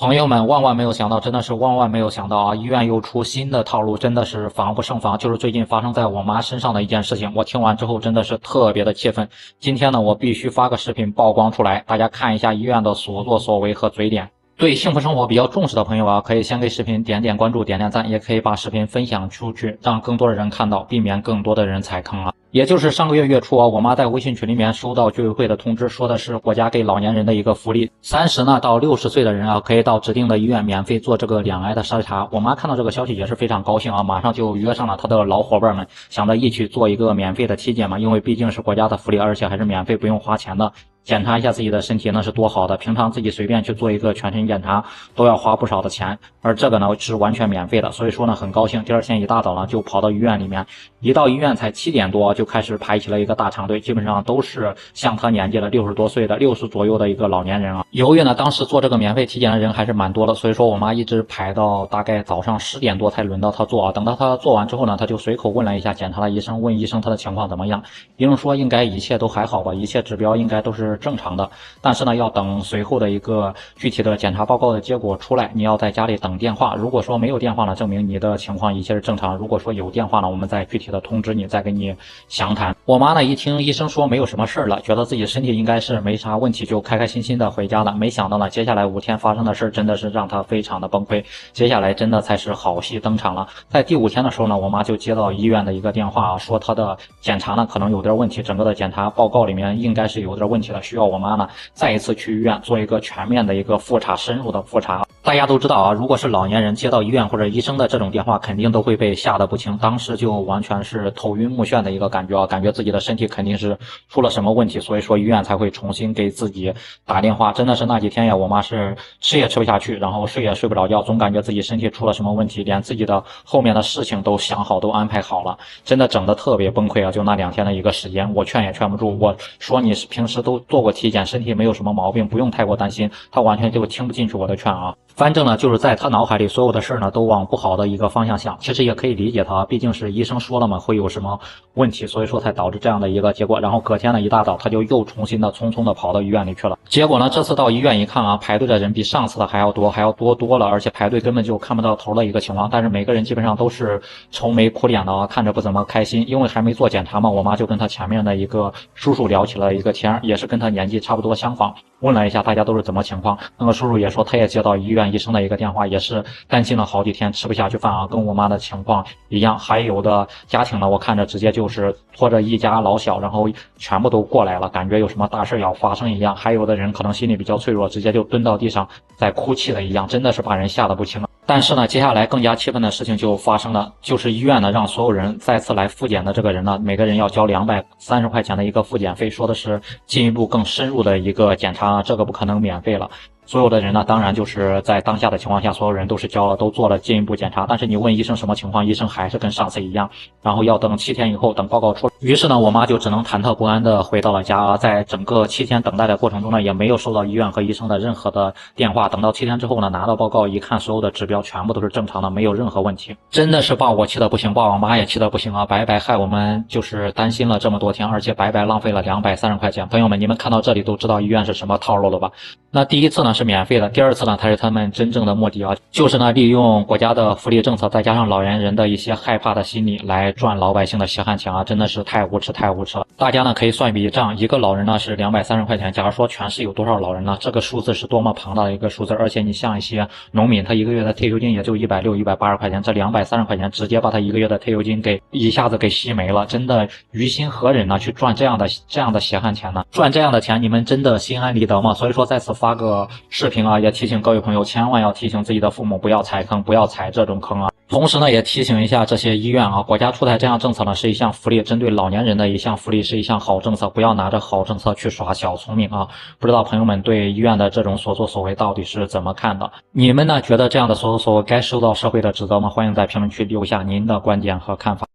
朋友们万万没有想到，真的是万万没有想到啊！医院又出新的套路，真的是防不胜防。就是最近发生在我妈身上的一件事情，我听完之后真的是特别的气愤。今天呢，我必须发个视频曝光出来，大家看一下医院的所作所为和嘴脸。对幸福生活比较重视的朋友啊，可以先给视频点点关注、点点赞，也可以把视频分享出去，让更多的人看到，避免更多的人踩坑啊。也就是上个月月初啊，我妈在微信群里面收到居委会的通知，说的是国家给老年人的一个福利，30呢到60岁的人啊，可以到指定的医院免费做这个两癌的筛查。我妈看到这个消息也是非常高兴啊，马上就约上了她的老伙伴们，想着一起做一个免费的体检嘛，因为毕竟是国家的福利，而且还是免费不用花钱的。检查一下自己的身体那是多好的，平常自己随便去做一个全身检查都要花不少的钱，而这个呢是完全免费的，所以说呢很高兴。第二天一大早呢就跑到医院里面，一到医院才7点多就开始排起了一个大长队，基本上都是像他年纪的60多岁的60左右的一个老年人啊。由于呢当时做这个免费体检的人还是蛮多的，所以说我妈一直排到大概早上10点多才轮到她做啊。等到她做完之后呢，她就随口问了一下检查的医生，问医生他的情况怎么样。医生说应该一切都还好吧，一切指标应该都是正常的，但是呢要等随后的一个具体的检查报告的结果出来，你要在家里等电话。如果说没有电话呢，证明你的情况一切是正常；如果说有电话呢，我们再具体的通知你，再跟你详谈。我妈呢一听医生说没有什么事了，觉得自己身体应该是没啥问题，就开开心心的回家了。没想到呢，接下来5天发生的事真的是让她非常的崩溃。接下来真的才是好戏登场了。在第5天的时候呢，我妈就接到医院的一个电话啊，说她的检查呢可能有点问题，整个的检查报告里面应该是有点问题的，需要我妈呢再一次去医院做一个全面的一个复查，深入的复查。大家都知道啊，如果是老年人接到医院或者医生的这种电话，肯定都会被吓得不轻，当时就完全是头晕目眩的一个感觉啊，感觉自己的身体肯定是出了什么问题，所以说医院才会重新给自己打电话。真的是那几天呀，我妈是吃也吃不下去，然后睡也睡不着觉，总感觉自己身体出了什么问题，连自己的后面的事情都想好，都安排好了，真的整得特别崩溃啊！就那2天的一个时间，我劝也劝不住，我说你是平时都做过体检，身体没有什么毛病，不用太过担心，他完全就听不进去我的劝啊。反正呢，就是在他脑海里所有的事呢都往不好的一个方向想，其实也可以理解他，毕竟是医生说了嘛，会有什么问题，所以说才导致这样的一个结果。然后隔天呢一大早，他就又重新的匆匆的跑到医院里去了。结果呢，这次到医院一看啊，排队的人比上次的还要多了，而且排队根本就看不到头的一个情况。但是每个人基本上都是愁眉苦脸的啊，看着不怎么开心。因为还没做检查嘛，我妈就跟他前面的一个叔叔聊起了一个天，也是跟他年纪差不多相仿，问了一下大家都是怎么情况。那个叔叔也说他也接到医院医生的一个电话，也是担心了好几天，吃不下去饭啊，跟我妈的情况一样。还有的家庭呢，我看着直接就是拖着一家老小，然后全部都过来了，感觉有什么大事要发生一样。还有的人可能心里比较脆弱，直接就蹲到地上在哭泣了一样，真的是把人吓得不轻。但是呢，接下来更加气愤的事情就发生了，就是医院呢让所有人再次来复检的这个人呢，每个人要交230块钱的一个复检费，说的是进一步更深入的一个检查，这个不可能免费了。所有的人呢，当然就是在当下的情况下，所有人都是交了，都做了进一步检查。但是你问医生什么情况，医生还是跟上次一样，然后要等7天以后等报告出来。于是呢，我妈就只能忐忑不安的回到了家。在整个7天等待的过程中呢，也没有收到医院和医生的任何的电话。等到7天之后呢，拿到报告一看，所有的指标全部都是正常的，没有任何问题。真的是把我气得不行，把我妈也气得不行啊！白白害我们就是担心了这么多天，而且白白浪费了230块钱。朋友们，你们看到这里都知道医院是什么套路了吧？那第一次呢是免费的，第二次呢才是他们真正的目的啊，就是呢利用国家的福利政策，再加上老年人的一些害怕的心理来赚老百姓的血汗钱啊，真的是太无耻太无耻了。大家呢可以算一笔账，一个老人呢是230块钱，假如说全市有多少老人呢？这个数字是多么庞大的一个数字，而且你像一些农民，他一个月的退休金也就160、180块钱，这230块钱直接把他一个月的退休金给一下子给吸没了，真的于心何忍呢？去赚这样的血汗钱呢？赚这样的钱，你们真的心安理得吗？所以说在此发个视频啊，也提醒各位朋友，千万要提醒自己的父母不要踩坑，不要踩这种坑啊。同时呢，也提醒一下这些医院啊，国家出台这样政策呢，是一项福利，针对老年人的一项福利，是一项好政策，不要拿着好政策去耍小聪明啊！不知道朋友们对医院的这种所作所为到底是怎么看的？你们呢，觉得这样的所作所为该受到社会的指责吗？欢迎在评论区留下您的观点和看法。